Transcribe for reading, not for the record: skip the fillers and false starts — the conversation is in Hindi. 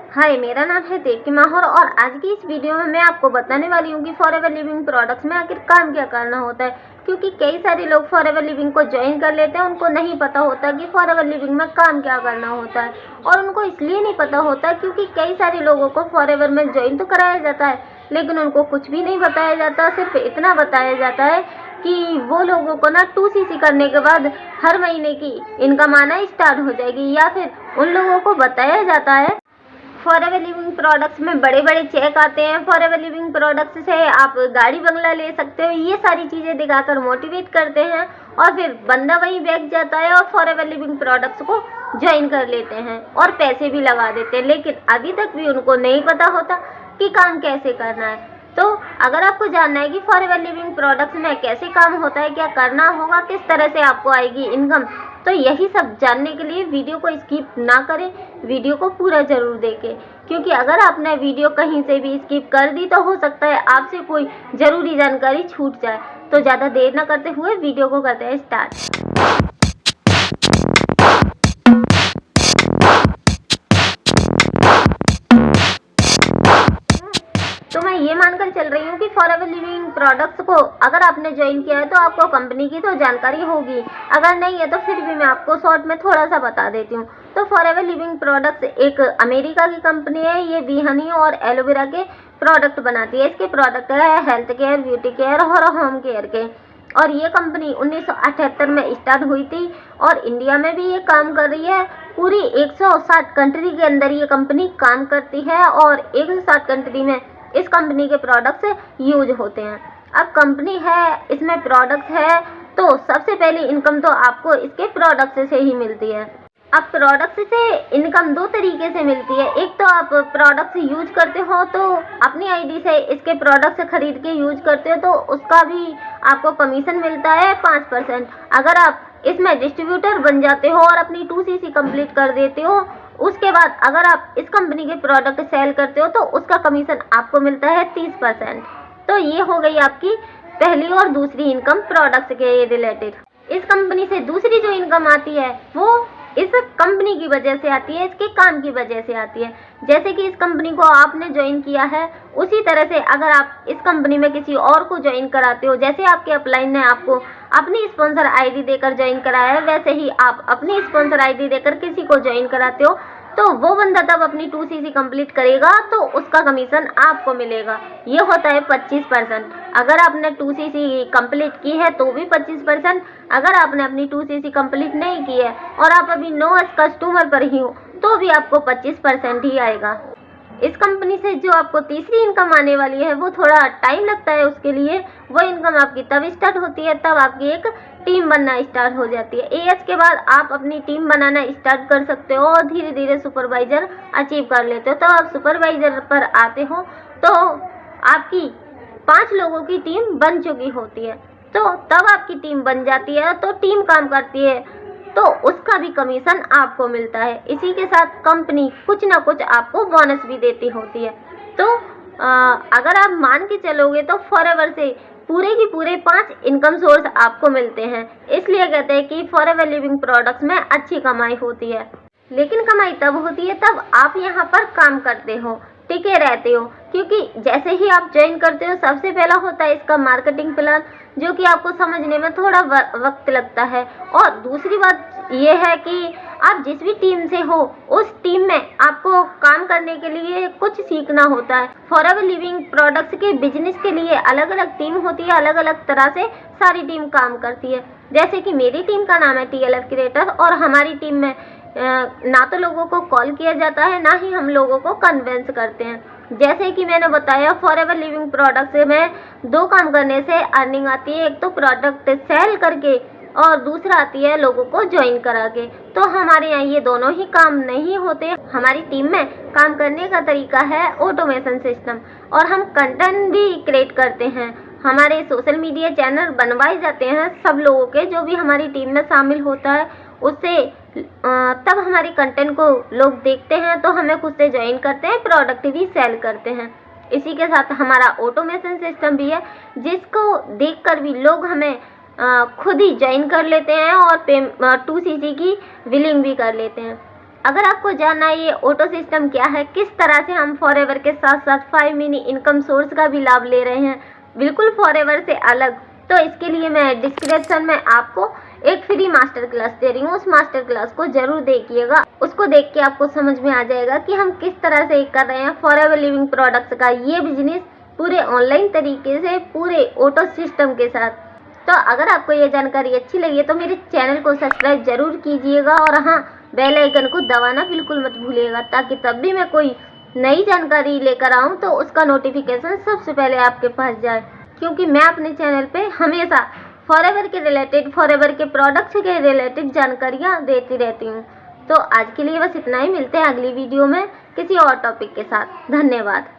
हाय, मेरा नाम है देवकी माहौर और आज की इस वीडियो में मैं आपको बताने वाली हूँ कि फॉरएवर लिविंग प्रोडक्ट्स में आखिर काम क्या करना होता है। क्योंकि कई सारे लोग फॉरएवर लिविंग को ज्वाइन कर लेते हैं, उनको नहीं पता होता कि फॉरएवर लिविंग में काम क्या करना होता है। और उनको इसलिए नहीं पता होता क्योंकि कई सारे लोगों को फॉरएवर में ज्वाइन तो कराया जाता है, लेकिन उनको कुछ भी नहीं बताया जाता। सिर्फ इतना बताया जाता है कि वो लोगों को ना 2cc करने के बाद हर महीने की इनकम आना स्टार्ट हो जाएगी, या फिर उन लोगों को बताया जाता है फॉरएवर लिविंग प्रोडक्ट्स में बड़े बड़े चेक आते हैं, फॉरएवर लिविंग प्रोडक्ट्स से आप गाड़ी बंगला ले सकते हो। ये सारी चीज़ें दिखाकर मोटिवेट करते हैं और फिर बंदा वहीं बैठ जाता है और फॉरएवर लिविंग प्रोडक्ट्स को ज्वाइन कर लेते हैं और पैसे भी लगा देते हैं, लेकिन अभी तक भी उनको नहीं पता होता कि काम कैसे करना है। तो अगर आपको जानना है कि फॉरएवर लिविंग प्रोडक्ट्स में कैसे काम होता है, क्या करना होगा, किस तरह से आपको आएगी इनकम, तो यही सब जानने के लिए वीडियो को स्किप ना करें, वीडियो को पूरा जरूर देखें। क्योंकि अगर आपने वीडियो कहीं से भी स्किप कर दी तो हो सकता है आपसे कोई ज़रूरी जानकारी छूट जाए। तो ज़्यादा देर ना करते हुए वीडियो को करते हैं स्टार्ट। तो मैं ये मानकर चल रही हूँ कि फॉरएवर लिविंग प्रोडक्ट्स को अगर आपने ज्वाइन किया है तो आपको कंपनी की तो जानकारी होगी, अगर नहीं है तो फिर भी मैं आपको शॉर्ट में थोड़ा सा बता देती हूँ। तो फॉरएवर लिविंग प्रोडक्ट्स एक अमेरिका की कंपनी है। ये बी हनी और एलोवेरा के प्रोडक्ट बनाती है। इसके प्रोडक्ट है हेल्थ केयर, ब्यूटी केयर और होम केयर के। और ये कंपनी 1978 में स्टार्ट हुई थी और इंडिया में भी ये काम कर रही है। पूरी 160 कंट्री के अंदर ये कंपनी काम करती है और 160 कंट्री में इस कंपनी के प्रोडक्ट्स यूज होते हैं। अब कंपनी है, इसमें प्रोडक्ट्स है, तो सबसे पहली इनकम तो आपको इसके प्रोडक्ट्स से ही मिलती है। अब प्रोडक्ट्स से इनकम दो तरीके से मिलती है। एक तो आप प्रोडक्ट्स यूज करते हो तो अपनी आईडी से इसके प्रोडक्ट्स खरीद के यूज करते हो तो उसका भी आपको कमीशन मिलता है 5%। अगर आप इसमें डिस्ट्रीब्यूटर बन जाते हो और अपनी 2cc कंप्लीट कर देते हो, उसके बाद अगर आप इस कंपनी के प्रोडक्ट सेल करते हो तो उसका कमीशन आपको मिलता है 30%। तो ये हो गई आपकी पहली और दूसरी इनकम प्रोडक्ट्स के रिलेटेड। इस कंपनी से दूसरी जो इनकम आती है वो इस कंपनी की वजह से आती है, इसके काम की वजह से आती है। जैसे कि इस कंपनी को आपने ज्वाइन किया है, उसी तरह से अगर आप इस कंपनी में किसी और को ज्वाइन कराते हो, जैसे आपके अपलाइन ने आपको अपनी स्पॉन्सर आईडी देकर ज्वाइन कराया है, वैसे ही आप अपनी स्पॉन्सर आईडी देकर किसी को ज्वाइन कराते हो तो वो बंदा तब अपनी 2cc कंप्लीट करेगा तो उसका कमीशन आपको मिलेगा। ये होता है 25%। अगर आपने 2cc कंप्लीट की है तो भी 25%, अगर आपने अपनी 2cc कंप्लीट नहीं की है और आप अभी नो एज कस्टमर पर ही हो तो भी आपको 25% ही आएगा। इस कंपनी से जो आपको तीसरी इनकम आने वाली है वो थोड़ा टाइम लगता है उसके लिए। वो इनकम आपकी तब स्टार्ट होती है तब आपकी एक टीम बनना स्टार्ट हो जाती है। एएच के बाद आप अपनी टीम बनाना स्टार्ट कर सकते हो और धीरे धीरे सुपरवाइजर अचीव कर लेते हो। तो आप सुपरवाइजर पर आते हो तो आपकी 5 लोगों की टीम बन चुकी होती है। तो तब आपकी टीम बन जाती है तो टीम काम करती है तो उसका भी कमीशन आपको मिलता है। इसी के साथ कंपनी कुछ ना कुछ आपको बोनस भी देती होती है। तो अगर आप मान के चलोगे तो फॉरएवर से पूरे की पूरे 5 इनकम सोर्स आपको मिलते हैं। इसलिए कहते हैं कि फॉरएवर लिविंग प्रोडक्ट्स में अच्छी कमाई होती है। लेकिन कमाई तब होती है तब आप यहाँ पर काम करते हो, टिके रहते हो। क्योंकि जैसे ही आप ज्वाइन करते हो सबसे पहला होता है इसका मार्केटिंग प्लान, जो कि आपको समझने में थोड़ा वक्त लगता है। और दूसरी बात यह है कि आप जिस भी टीम से हो उस टीम में आपको काम करने के लिए कुछ सीखना होता है। फॉरएवर लिविंग प्रोडक्ट्स के बिजनेस के लिए अलग अलग टीम होती है, अलग अलग तरह से सारी टीम काम करती है। जैसे कि मेरी टीम का नाम है TLF क्रिएटर और हमारी टीम में ना तो लोगों को कॉल किया जाता है, ना ही हम लोगों को कन्वेंस करते हैं। जैसे कि मैंने बताया फॉरएवर लिविंग प्रोडक्ट्स में 2 काम करने से अर्निंग आती है। एक तो प्रोडक्ट सेल करके और दूसरा आती है लोगों को ज्वाइन करा के। तो हमारे यहाँ ये दोनों ही काम नहीं होते। हमारी टीम में काम करने का तरीका है ऑटोमेशन सिस्टम और हम कंटेंट भी क्रिएट करते हैं। हमारे सोशल मीडिया चैनल बनवाए जाते हैं सब लोगों के, जो भी हमारी टीम में शामिल होता है उससे तब हमारी कंटेंट को लोग देखते हैं तो हमें खुद से ज्वाइन करते हैं, प्रोडक्ट भी सेल करते हैं। इसी के साथ हमारा ऑटोमेशन सिस्टम भी है जिसको देखकर भी लोग हमें खुद ही ज्वाइन कर लेते हैं और 2cc की बिलिंग भी कर लेते हैं। अगर आपको जानना है ये ऑटो सिस्टम क्या है, किस तरह से हम फॉरएवर के साथ साथ 5 मिनी इनकम सोर्स का भी लाभ ले रहे हैं बिल्कुल फॉरएवर से अलग, तो इसके लिए मैं डिस्क्रिप्शन में आपको एक फ्री मास्टर क्लास दे रही हूँ। उस मास्टर क्लास को जरूर देखिएगा। उसको देख के आपको समझ में आ जाएगा कि हम किस तरह से कर रहे हैं फॉरएवर लिविंग प्रोडक्ट्स का ये बिजनेस पूरे ऑनलाइन तरीके से, पूरे ऑटो सिस्टम के साथ। तो अगर आपको ये जानकारी अच्छी लगी तो मेरे चैनल को सब्सक्राइब जरूर कीजिएगा और हाँ, बेल आइकन को दबाना बिल्कुल मत भूलिएगा, ताकि तब भी मैं कोई नई जानकारी लेकर आऊँ तो उसका नोटिफिकेशन सबसे पहले आपके पास जाए। क्योंकि मैं अपने चैनल पे हमेशा फॉरएवर के रिलेटेड, फॉरएवर के प्रोडक्ट्स के रिलेटेड जानकारियाँ देती रहती हूँ। तो आज के लिए बस इतना ही, मिलते हैं अगली वीडियो में किसी और टॉपिक के साथ। धन्यवाद।